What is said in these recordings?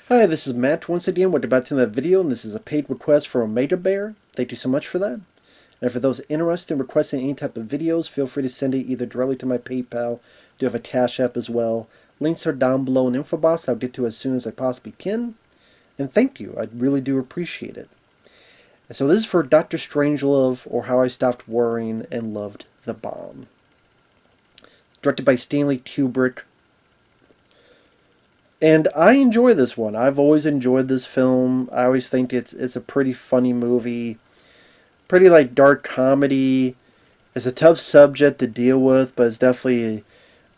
Hi, this is Matt once again. We're about to end that video, and this is a paid request for Omega Bear. Thank you so much for that. And for those interested in requesting any type of videos, feel free to send it either directly to my PayPal. I do have a Cash App as well. Links are down below in the info box. I'll get to as soon as I possibly can. And thank you. I really do appreciate it. And so this is for Dr. Strangelove, or How I Stopped Worrying and Loved the Bomb. Directed by Stanley Kubrick. And I enjoy this one. I've always enjoyed this film. I always think it's a pretty funny movie. Pretty like dark comedy. It's a tough subject to deal with, but it's definitely,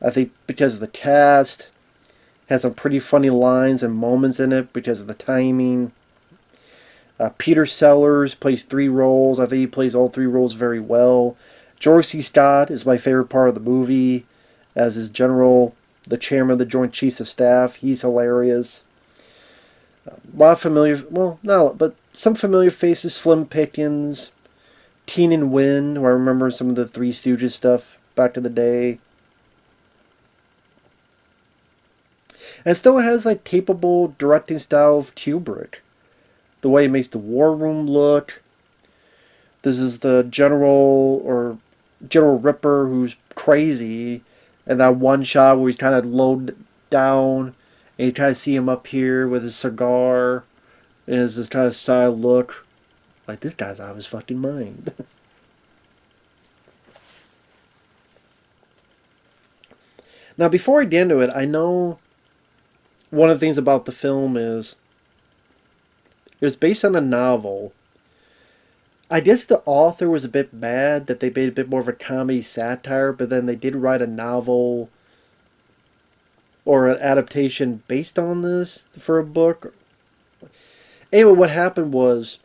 I think, because of the cast, has some pretty funny lines and moments in it because of the timing. Peter Sellers plays three roles. I think he plays all three roles very well. George C. Scott is my favorite part of the movie as his general, the chairman of the Joint Chiefs of Staff. He's hilarious. A lot of familiar, well, not, but some familiar faces. Slim Pickens, Teen and Win, who I remember some of the Three Stooges stuff back in the day. And it still has like capable directing style of Kubrick. The way he makes the war room look. This is the general or General Ripper who's crazy. And that one shot where he's kind of low down, and you kind of see him up here with his cigar, and has this kind of side look, like this guy's out of his fucking mind. Now, before I get into it, I know one of the things about the film is it was based on a novel. I guess the author was a bit mad that they made a bit more of a comedy satire, but then they did write a novel or an adaptation based on this for a book. Anyway, what happened was,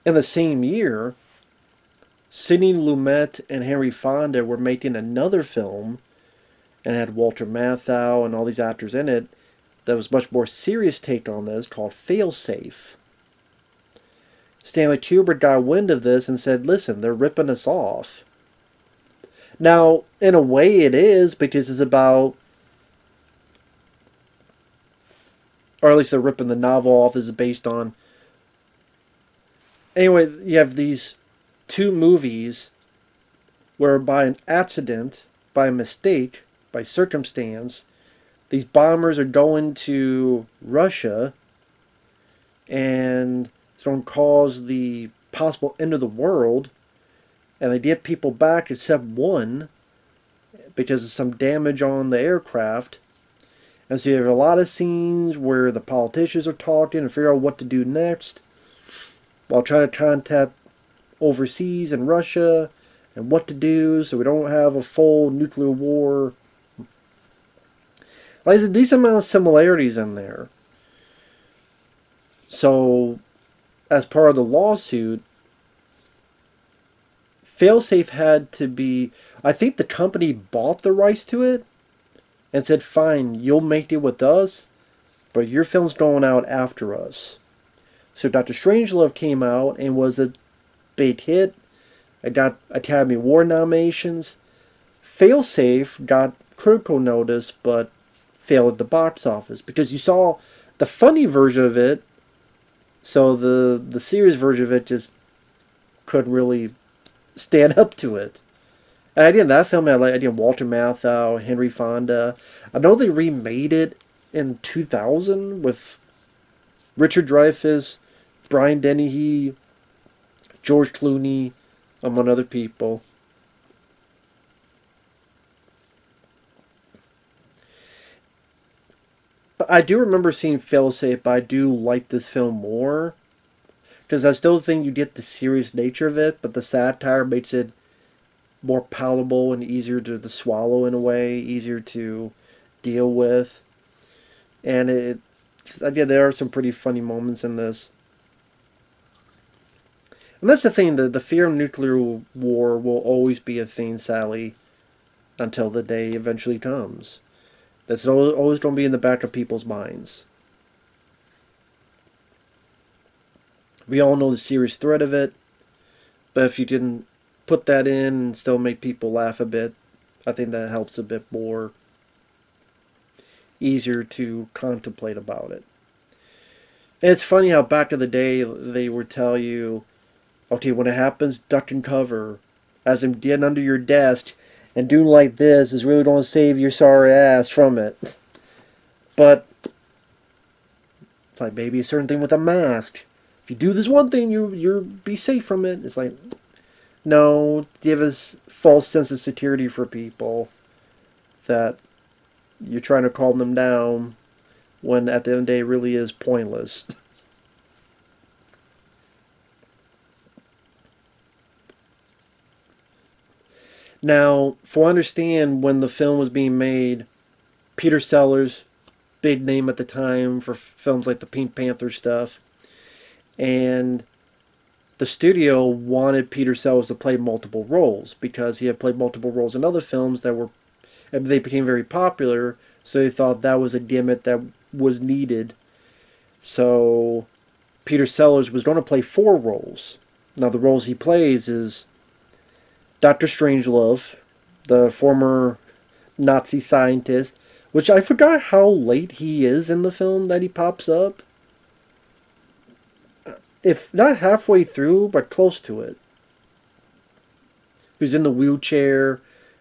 in the same year, Sidney Lumet and Henry Fonda were making another film, and had Walter Matthau and all these actors in it, that was much more serious take on this, called Failsafe. Stanley Kubrick got wind of this and said, listen, they're ripping us off. Now, in a way it is, because it's about, or at least they're ripping the novel off. This is based on. Anyway, you have these two movies where by an accident, by a mistake, by circumstance, these bombers are going to Russia, and it's going to cause the possible end of the world, and they get people back except one because of some damage on the aircraft. And so you have a lot of scenes where the politicians are talking and figure out what to do next while trying to contact overseas in Russia and what to do so we don't have a full nuclear war. Like, there's a decent amount of similarities in there. So, as part of the lawsuit, Failsafe had to be, I think the company bought the rights to it and said, fine, you'll make it with us, but your film's going out after us. So Dr. Strangelove came out and was a big hit. It got Academy Award nominations. Failsafe got critical notice, but failed at the box office because you saw the funny version of it, so the serious version of it just couldn't really stand up to it. And again, that film had like Walter Matthau, Henry Fonda. I know they remade it in 2000 with Richard Dreyfuss, Brian Dennehy, George Clooney, among other people. But I do remember seeing Failsafe, but I do like this film more. Because I still think you get the serious nature of it, but the satire makes it more palatable and easier to swallow in a way, easier to deal with. And again, there are some pretty funny moments in this. And that's the thing, the fear of nuclear war will always be a thing, Sally, until the day eventually comes. That's always going to be in the back of people's minds. We all know the serious threat of it, but if you didn't put that in and still make people laugh a bit, I think that helps a bit more. easier to contemplate about it. And it's funny how back in the day they would tell you, okay, when it happens, duck and cover. As in getting under your desk and doing like this is really going to save your sorry ass from it. But it's like maybe a certain thing with a mask. If you do this one thing, you'll be safe from it. It's like, no, give us false sense of security for people that you're trying to calm them down when at the end of the day it really is pointless. Now, for understand, when the film was being made, Peter Sellers, big name at the time for films like the Pink Panther stuff, and the studio wanted Peter Sellers to play multiple roles because he had played multiple roles in other films that were, and they became very popular. So they thought that was a gimmick that was needed. So Peter Sellers was going to play 4 roles. Now the roles he plays is Dr. Strangelove, the former Nazi scientist, which I forgot how late he is in the film that he pops up. If not halfway through, but close to it. He's in the wheelchair,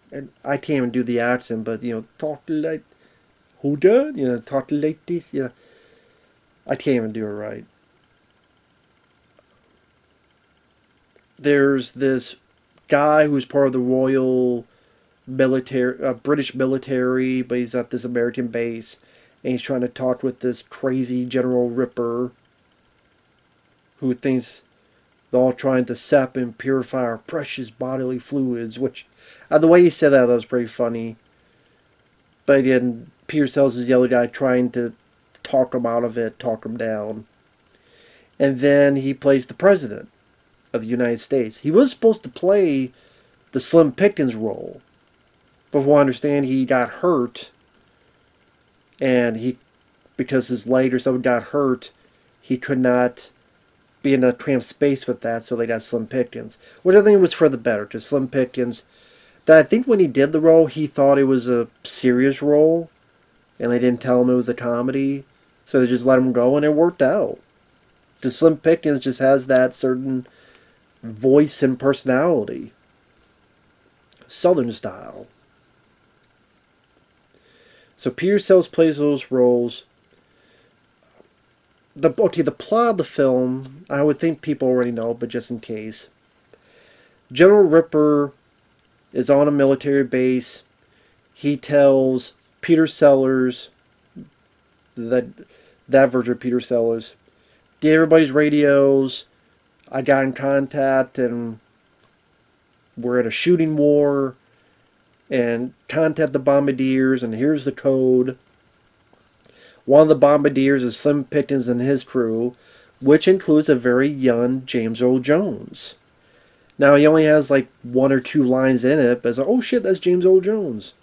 and I can't even do the accent, but, talk like, who did? Talk like this, I can't even do it right. There's this guy who's part of the Royal Military, British military, but he's at this American base, and he's trying to talk with this crazy General Ripper, who thinks they're all trying to sap and purify our precious bodily fluids, which, the way he said that was pretty funny. But again, Peter Sellers is the other guy trying to talk him out of it, talk him down. And then he plays the President of the United States. He was supposed to play the Slim Pickens role, but from what I understand, he got hurt, and because his leg or something got hurt, he could not be in a cramped space with that, so they got Slim Pickens. Which I think was for the better, because Slim Pickens, that I think when he did the role, he thought it was a serious role, and they didn't tell him it was a comedy, so they just let him go, and it worked out. Because Slim Pickens just has that certain voice and personality. Southern style. So Peter Sellers plays those roles. The plot of the film, I would think people already know, but just in case. General Ripper is on a military base. He tells Peter Sellers, that version of Peter Sellers, get everybody's radios. I got in contact, and we're at a shooting war, and contact the bombardiers, and here's the code. One of the bombardiers is Slim Pickens and his crew, which includes a very young James Earl Jones. Now, he only has like 1 or 2 lines in it, but it's like, oh shit, that's James Earl Jones.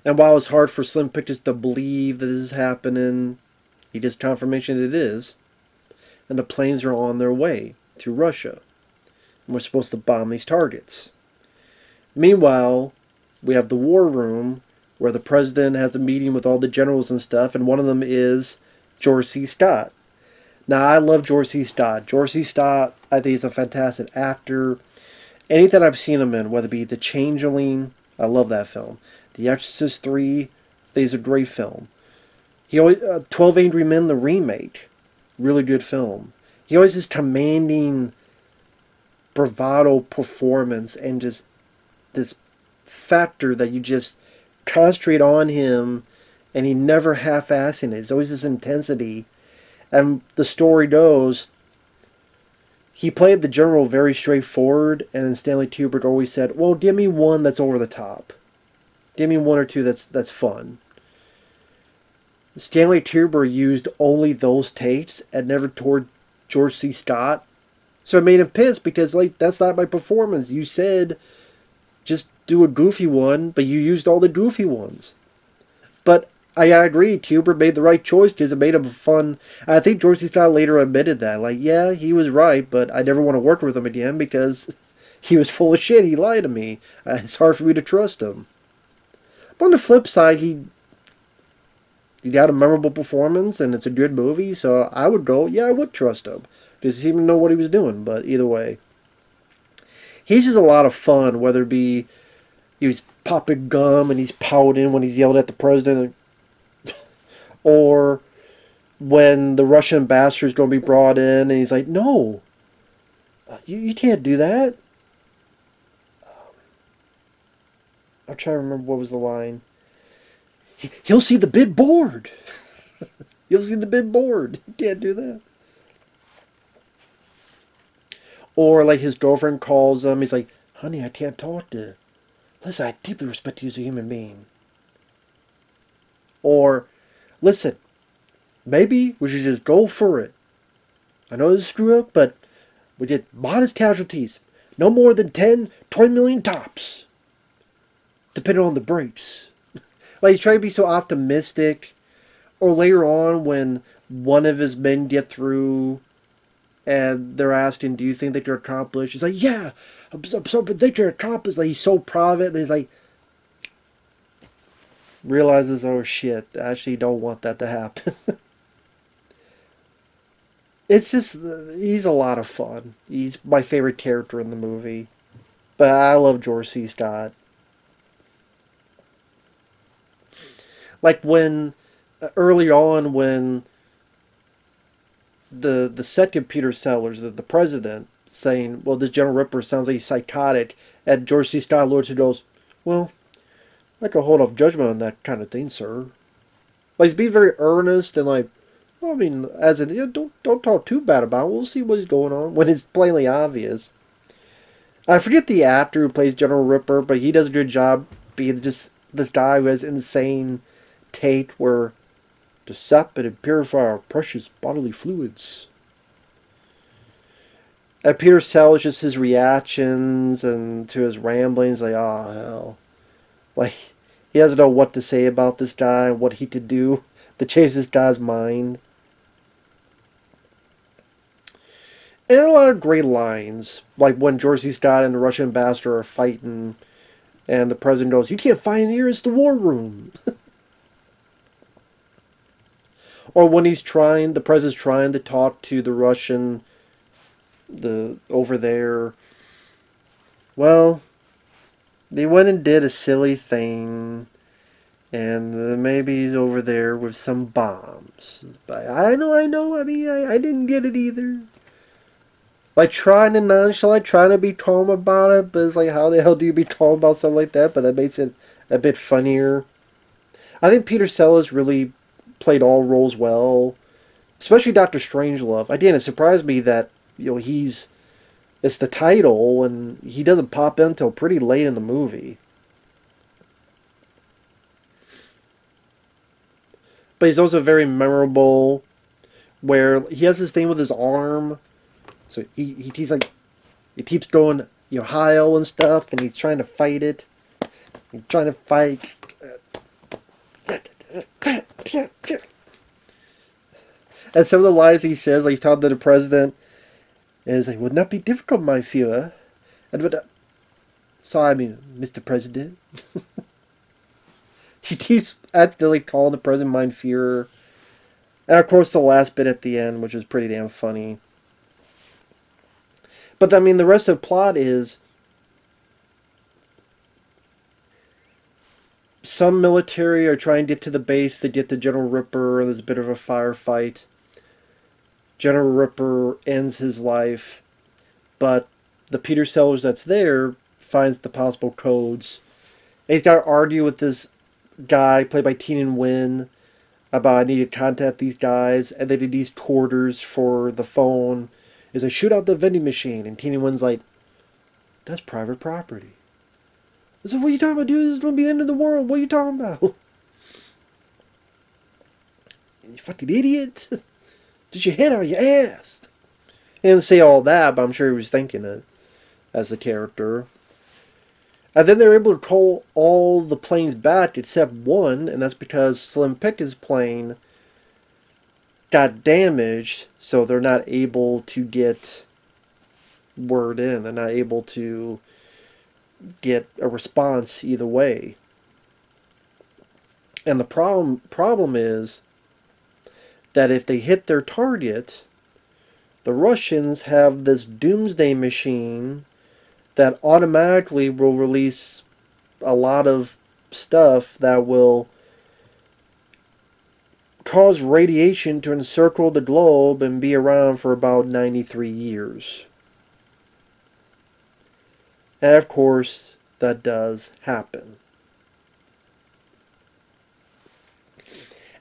And while it's hard for Slim Pickens to believe that this is happening, he gets confirmation it is. And the planes are on their way to Russia. And we're supposed to bomb these targets. Meanwhile, we have the war room where the president has a meeting with all the generals and stuff, and one of them is George C. Scott. Now, I love George C. Scott. George C. Scott, I think he's a fantastic actor. Anything I've seen him in, whether it be The Changeling, I love that film. The Exorcist 3, I think he's a great film. He always 12 Angry Men, the remake, really good film. He always has commanding bravado performance and just this factor that you just concentrate on him, and he never half-assing it. It's always this intensity. And the story goes, he played the general very straightforward, and then Stanley Kubrick always said, well, give me one that's over the top. Give me 1 or 2 that's fun. Stanley Kubrick used only those takes and never toward George C. Scott. So it made him pissed because, like, that's not my performance. You said just do a goofy one, but you used all the goofy ones. But I agree, Kubrick made the right choice because it made him fun. I think George C. Scott later admitted that. Like, yeah, he was right, but I never want to work with him again because he was full of shit. He lied to me. It's hard for me to trust him. But on the flip side, he got a memorable performance, and it's a good movie, so I would go, yeah, I would trust him. Does he even know what he was doing? But either way, he's just a lot of fun, whether it be he's popping gum and he's pouting when he's yelled at the president, or when the Russian ambassador is going to be brought in, and he's like, no, you can't do that. I'm trying to remember what was the line. He'll see the bid board. You'll see the bid board. You can't do that. Or like his girlfriend calls him. He's like, honey, I can't talk to her. Listen, I deeply respect you as a human being. Or, listen, maybe we should just go for it. I know this is screw up, but we get modest casualties. No more than 10, 20 million tops. Depending on the breaks. Like, he's trying to be so optimistic. Or later on, when one of his men get through and they're asking, do you think that you're accomplished? He's like, yeah, I'm so that you're accomplished. Like, he's so proud of it. And he's like, realizes, oh shit, I actually don't want that to happen. It's just, he's a lot of fun. He's my favorite character in the movie. But I love George C. Scott. Like when, early on when the second Peter Sellers, the president, saying, well, this General Ripper sounds like he's psychotic, and George C. Scott looks and goes, well, I can hold off judgment on that kind of thing, sir. Like, he's being very earnest and like, well, I mean, as in, you know, don't talk too bad about it. We'll see what's going on, when it's plainly obvious. I forget the actor who plays General Ripper, but he does a good job being just this guy who has insane take where to sap and purify our precious bodily fluids. And Peter Sellers, just his reactions and to his ramblings, like, oh hell. Like, he doesn't know what to say about this guy, what he could do to change this guy's mind. And a lot of great lines, like when George C. Scott and the Russian ambassador are fighting, and the president goes, you can't fight in here, it's the war room. Or when the president's trying to talk to the Russian, over there. Well, they went and did a silly thing, and maybe he's over there with some bombs. But I know, I mean, I didn't get it either. Like, trying to nonchalant, trying to be calm about it, but it's like, how the hell do you be calm about something like that? But that makes it a bit funnier. I think Peter Sellers really played all roles well, especially Dr. Strangelove. Again, it surprised me that, you know, it's the title, and he doesn't pop in until pretty late in the movie. But he's also very memorable, where he has this thing with his arm. So he's like, he keeps going, you know, Heil and stuff, and he's trying to fight it. He's trying to fight. And some of the lines he says, like he's talking to the president, is like, would not be difficult, my Führer. And sorry, I mean, Mr. President. He keeps accidentally calling the president mein Führer. And of course the last bit at the end, which is pretty damn funny. But I mean, the rest of the plot is some military are trying to get to the base to get to General Ripper. There's a bit of a firefight. General Ripper ends his life, but the Peter Sellers that's there finds the possible codes. And he's got to argue with this guy played by Tienan Wynn about I need to contact these guys, and they did these quarters for the phone. Is I shoot out the vending machine, and Tienan Wynn's like, that's private property. I said, what are you talking about, dude? This is going to be the end of the world. What are you talking about? You fucking idiot. Did your head out your ass? He didn't say all that, but I'm sure he was thinking it as a character. And then they're able to call all the planes back except one, and that's because Slim Pickens' plane got damaged, so they're not able to get word in. They're not able to get a response either way. And the problem is that if they hit their target, the Russians have this doomsday machine that automatically will release a lot of stuff that will cause radiation to encircle the globe and be around for about 93 years. And of course, that does happen.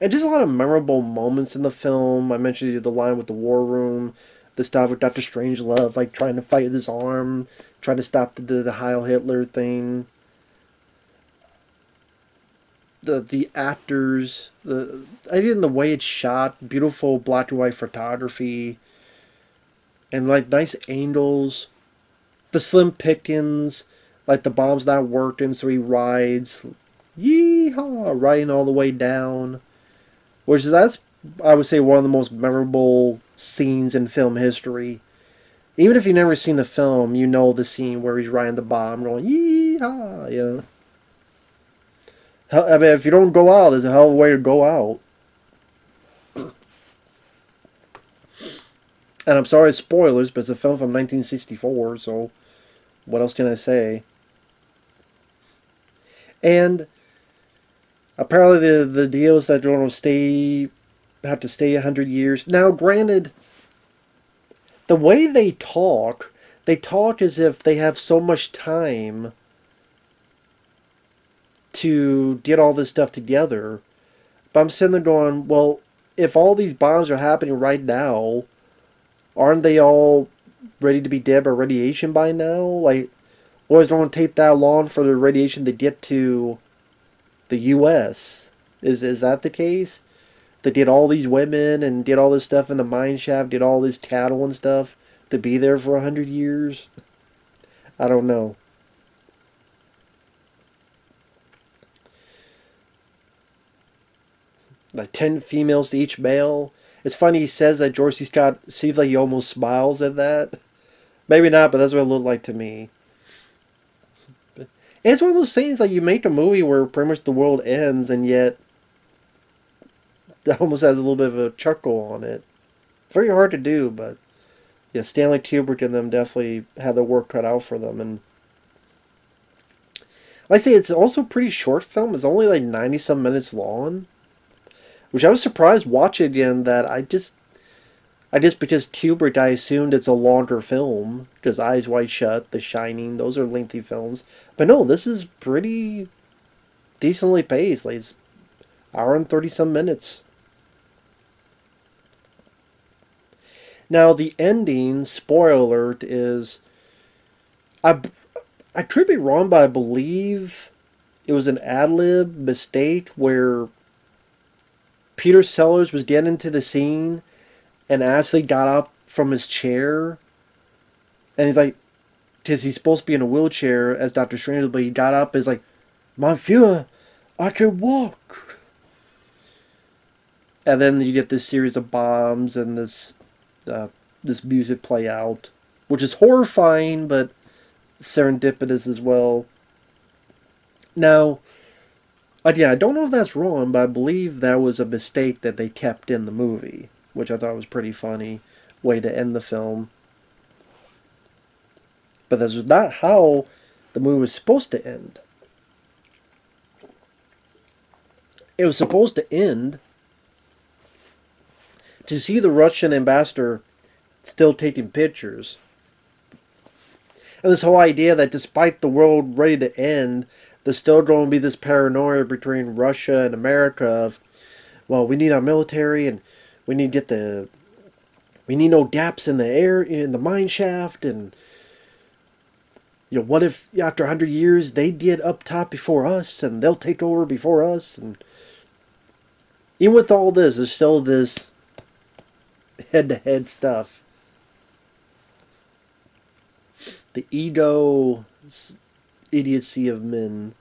And just a lot of memorable moments in the film. I mentioned the line with the war room, the stuff with Dr. Strangelove, like trying to fight with his arm, trying to stop the Heil Hitler thing. The actors, even the way it's shot, beautiful black and white photography, and like nice angles. The Slim Pickens, like the bomb's not working, so he rides, yeehaw, riding all the way down. Which is, that's, I would say, one of the most memorable scenes in film history. Even if you've never seen the film, you know the scene where he's riding the bomb, going, yeehaw, you know. I mean, if you don't go out, there's a hell of a way to go out. And I'm sorry, spoilers, but it's a film from 1964, so what else can I say? And apparently the deal is that they're going to have to stay 100 years. Now, granted, the way they talk as if they have so much time to get all this stuff together. But I'm sitting there going, well, if all these bombs are happening right now, aren't they all ready to be dead by radiation by now? Like, or is it going to take that long for the radiation to get to the U.S.? Is that the case? They did all these women and did all this stuff in the mine shaft, did all this cattle and stuff to be there for 100 years? I don't know. Like 10 females to each male. It's funny he says that George C. Scott seems like he almost smiles at that. Maybe not, but that's what it looked like to me. And it's one of those things like you make a movie where pretty much the world ends and yet that almost has a little bit of a chuckle on it. Very hard to do, but yeah, Stanley Kubrick and them definitely had their work cut out for them. And like I say, it's also a pretty short film. It's only like 90 some minutes long. Which I was surprised watching again that I just because Kubrick, I assumed it's a longer film. Because Eyes Wide Shut, The Shining, those are lengthy films. But no, this is pretty decently paced. Like it's hour and 30 some minutes. Now the ending, spoiler alert, is I could be wrong, but I believe it was an ad-lib mistake where Peter Sellers was getting into the scene and Ashley got up from his chair. And he's like, because he's supposed to be in a wheelchair as Dr. Strange, but he got up and is like, Mein Führer, I can walk. And then you get this series of bombs and this music play out, which is horrifying, but serendipitous as well. Now, again, I don't know if that's wrong, but I believe that was a mistake that they kept in the movie, which I thought was pretty funny way to end the film. But this was not how the movie was supposed to end. It was supposed to end to see the Russian ambassador still taking pictures. And this whole idea that despite the world ready to end, there's still going to be this paranoia between Russia and America of, well, we need our military and we need no gaps in the air, in the mine shaft, and you know, what if after 100 years they get up top before us and they'll take over before us? And even with all this, there's still this head-to-head stuff. The ego idiocy of men.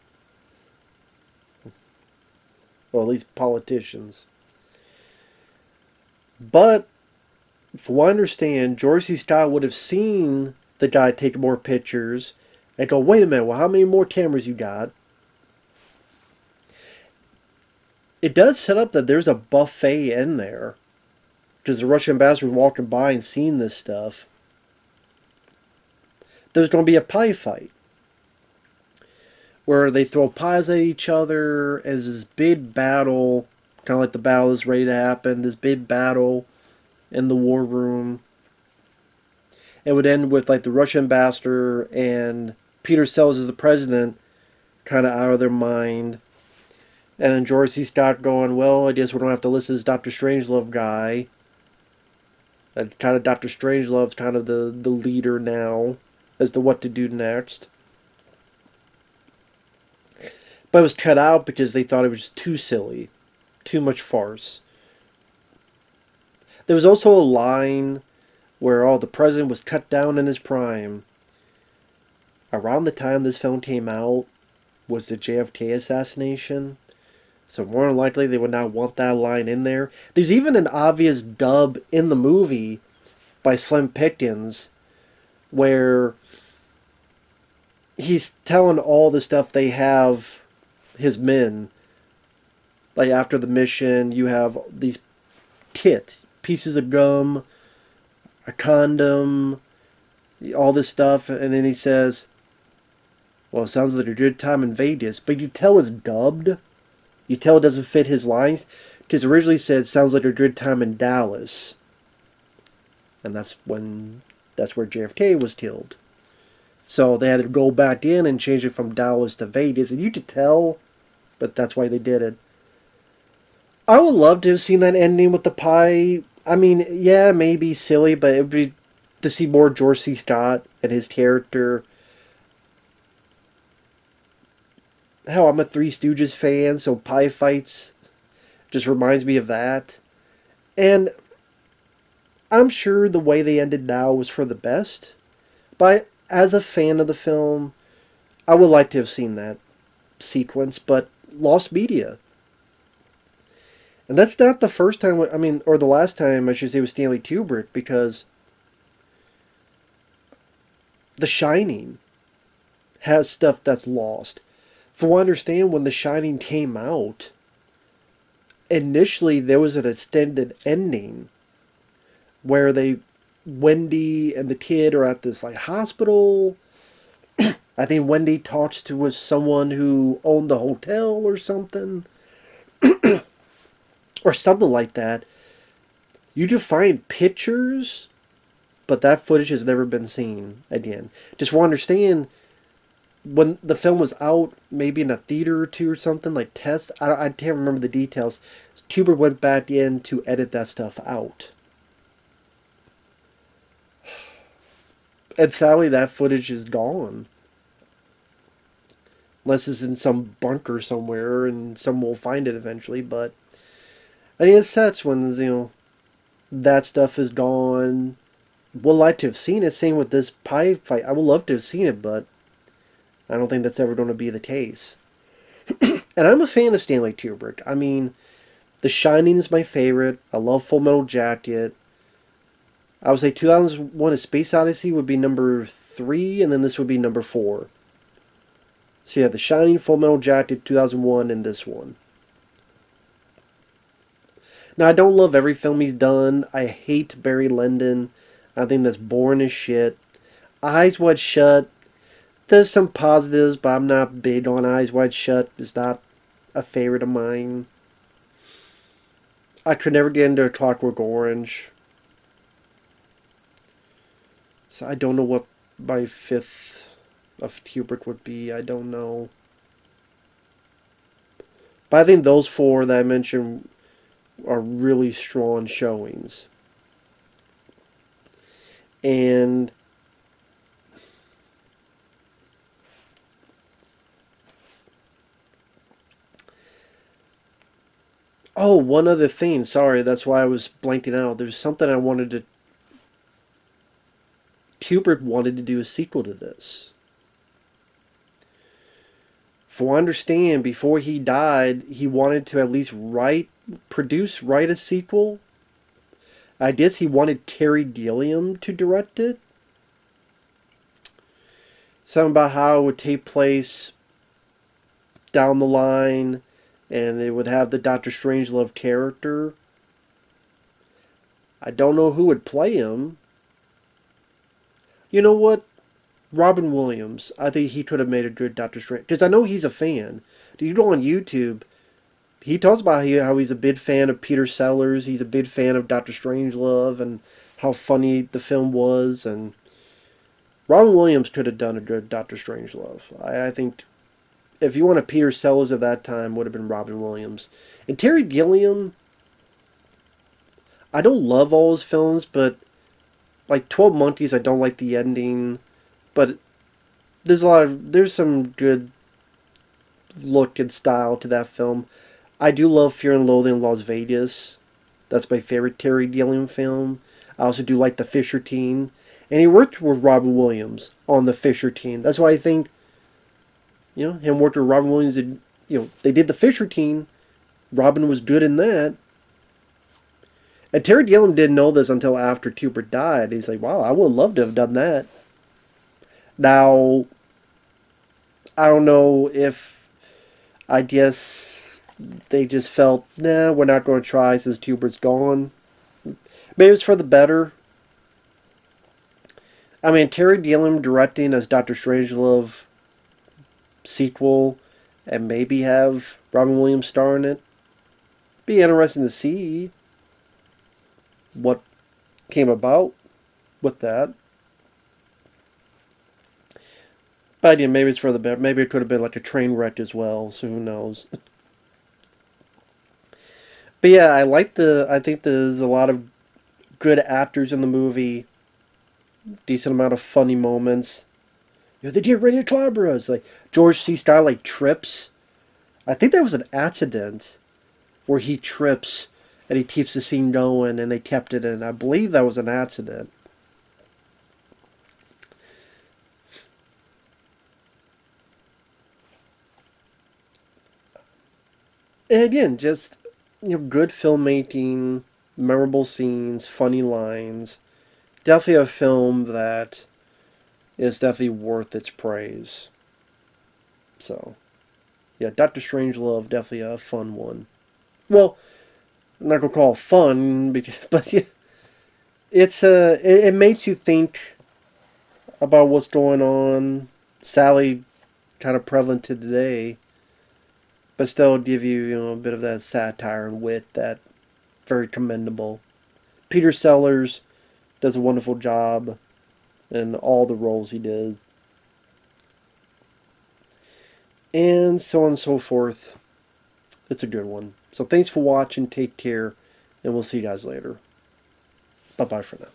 Well, at least politicians. But, from what I understand, George C. Scott would have seen the guy taking more pictures and go, wait a minute, well, how many more cameras you got? It does set up that there's a buffet in there because the Russian ambassador was walking by and seeing this stuff. There's going to be a pie fight where they throw pies at each other as this big battle, kind of like the battle is ready to happen, this big battle in the war room. It would end with like the Russian ambassador and Peter Sellers as the president kind of out of their mind. And then George C. Scott going, well, I guess we don't have to listen to this Dr. Strangelove guy. And kind of Dr. Strangelove's kind of the leader now as to what to do next. But it was cut out because they thought it was too silly. Too much farce. There was also a line where the president was cut down in his prime. Around the time this film came out was the JFK assassination. So more than likely they would not want that line in there. There's even an obvious dub in the movie by Slim Pickens where he's telling all the stuff they have, his men. Like after the mission, you have these pieces of gum, a condom, all this stuff. And then he says, well, it sounds like a good time in Vegas. But you tell it's dubbed. You tell it doesn't fit his lines. Because originally said, sounds like a good time in Dallas. And that's where JFK was killed. So they had to go back in and change it from Dallas to Vegas. And you could tell, but that's why they did it. I would love to have seen that ending with the pie. I mean, yeah, maybe silly, but it would be to see more George C. Scott and his character. Hell, I'm a Three Stooges fan, so pie fights just reminds me of that. And I'm sure the way they ended now was for the best. But as a fan of the film, I would like to have seen that sequence, but lost media. And that's not the first time, or the last time, I should say, with Stanley Kubrick, because The Shining has stuff that's lost. From what I understand, when The Shining came out, initially there was an extended ending where Wendy and the kid are at this like hospital. I think Wendy talks to someone who owned the hotel or something. Or something like that. You do find pictures, but that footage has never been seen again. Just want to understand, when the film was out, maybe in a theater or two or something, like test, I can't remember the details. Kubrick went back in to edit that stuff out. And sadly, that footage is gone. Unless it's in some bunker somewhere and someone will find it eventually, but I think it sucks when, that stuff is gone. Would like to have seen it. Same with this pie fight. I would love to have seen it, but I don't think that's ever going to be the case. And I'm a fan of Stanley Kubrick. I mean, The Shining is my favorite. I love Full Metal Jacket. I would say 2001: A Space Odyssey would be number 3, and then this would be number 4. So yeah, The Shining, Full Metal Jacket, 2001, and this one. Now, I don't love every film he's done. I hate Barry Lyndon. I think that's boring as shit. Eyes Wide Shut, there's some positives, but I'm not big on Eyes Wide Shut. It's not a favorite of mine. I could never get into A Clockwork Orange. So I don't know what my fifth of Kubrick would be. I don't know. But I think those 4 that I mentioned are really strong showings. And oh, one other thing. Sorry, that's why I was blanking out. There's something I wanted to... Kubrick wanted to do a sequel to this. From what I understand, before he died, he wanted to at least write a sequel. I guess he wanted Terry Gilliam to direct it. Something about how it would take place down the line, and it would have the Doctor Strangelove character. I don't know who would play him. You know what? Robin Williams. I think he could have made a good Doctor Strange. Because I know he's a fan. You go on YouTube, he talks about how he's a big fan of Peter Sellers. He's a big fan of Doctor Strangelove and how funny the film was. And Robin Williams could have done a good Doctor Strangelove. I think if you want a Peter Sellers of that time, would have been Robin Williams. And Terry Gilliam, I don't love all his films, but like 12 Monkeys, I don't like the ending. But there's some good look and style to that film. I do love Fear and Loathing in Las Vegas. That's my favorite Terry Gilliam film. I also do like The Fisher Teen. And he worked with Robin Williams on The Fisher Teen. That's why I think, him working with Robin Williams, they did The Fisher Teen. Robin was good in that. And Terry Gilliam didn't know this until after Kubrick died. He's like, wow, I would love to have done that. Now, I don't know if, I guess they just felt, nah, we're not going to try since Kubrick's gone. Maybe it's for the better. I mean, Terry Gilliam directing as Doctor Strangelove sequel and maybe have Robin Williams star in it. Be interesting to see what came about with that. But yeah, maybe it's for the better. Maybe it could have been like a train wreck as well, so who knows. But yeah, I think there's a lot of good actors in the movie. Decent amount of funny moments. They get ready to clobber us. Like George C. Scott trips. I think that was an accident where he trips and he keeps the scene going and they kept it in. I believe that was an accident. And again, just good filmmaking, memorable scenes, funny lines. Definitely a film that is definitely worth its praise. So, yeah, Doctor Strangelove, definitely a fun one. Well, I'm not gonna call it fun, but yeah, it makes you think about what's going on. Sadly, kind of prevalent to today, but still give you a bit of that satire and wit that very commendable. Peter Sellers does a wonderful job in all the roles he does. And so on and so forth. It's a good one. So thanks for watching. Take care. And we'll see you guys later. Bye-bye for now.